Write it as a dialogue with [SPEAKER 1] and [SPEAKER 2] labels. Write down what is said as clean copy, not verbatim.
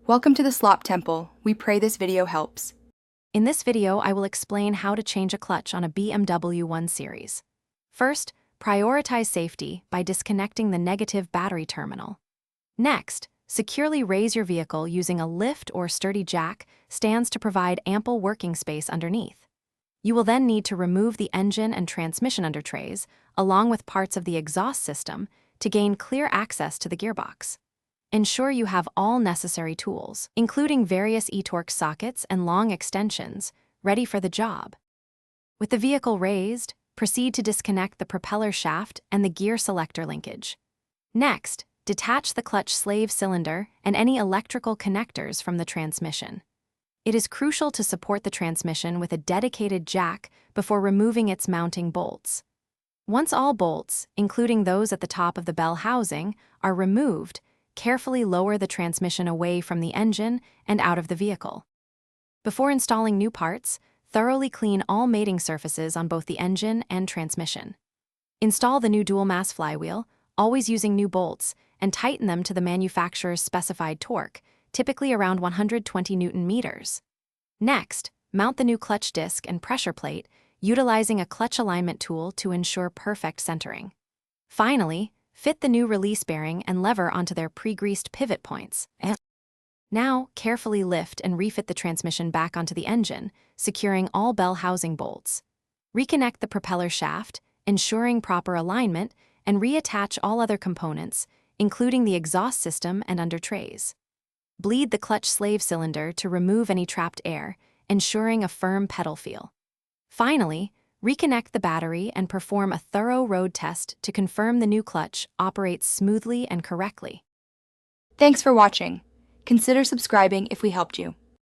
[SPEAKER 1] Welcome to the Slop Temple. We pray this video helps.
[SPEAKER 2] In this video, I will explain how to change a clutch on a BMW 1 Series. First, prioritize safety by disconnecting the negative battery terminal. Next, securely raise your vehicle using a lift or sturdy jack stands to provide ample working space underneath. You will then need to remove the engine and transmission under trays, along with parts of the exhaust system, to gain clear access to the gearbox. Ensure you have all necessary tools, including various e-torque sockets and long extensions, ready for the job. With the vehicle raised, proceed to disconnect the propeller shaft and the gear selector linkage. Next, detach the clutch slave cylinder and any electrical connectors from the transmission. It is crucial to support the transmission with a dedicated jack before removing its mounting bolts. Once all bolts, including those at the top of the bell housing, are removed, carefully lower the transmission away from the engine and out of the vehicle. Before installing new parts, thoroughly clean all mating surfaces on both the engine and transmission. Install the new dual-mass flywheel, always using new bolts, and tighten them to the manufacturer's specified torque, typically around 120 Nm. Next, mount the new clutch disc and pressure plate, utilizing a clutch alignment tool to ensure perfect centering. Finally, fit the new release bearing and lever onto their pre-greased pivot points. Now, carefully lift and refit the transmission back onto the engine, securing all bell housing bolts. Reconnect the propeller shaft, ensuring proper alignment, and reattach all other components, including the exhaust system and under trays. Bleed the clutch slave cylinder to remove any trapped air, ensuring a firm pedal feel. Finally, reconnect the battery and perform a thorough road test to confirm the new clutch operates smoothly and correctly.
[SPEAKER 1] Thanks for watching. Consider subscribing if we helped you.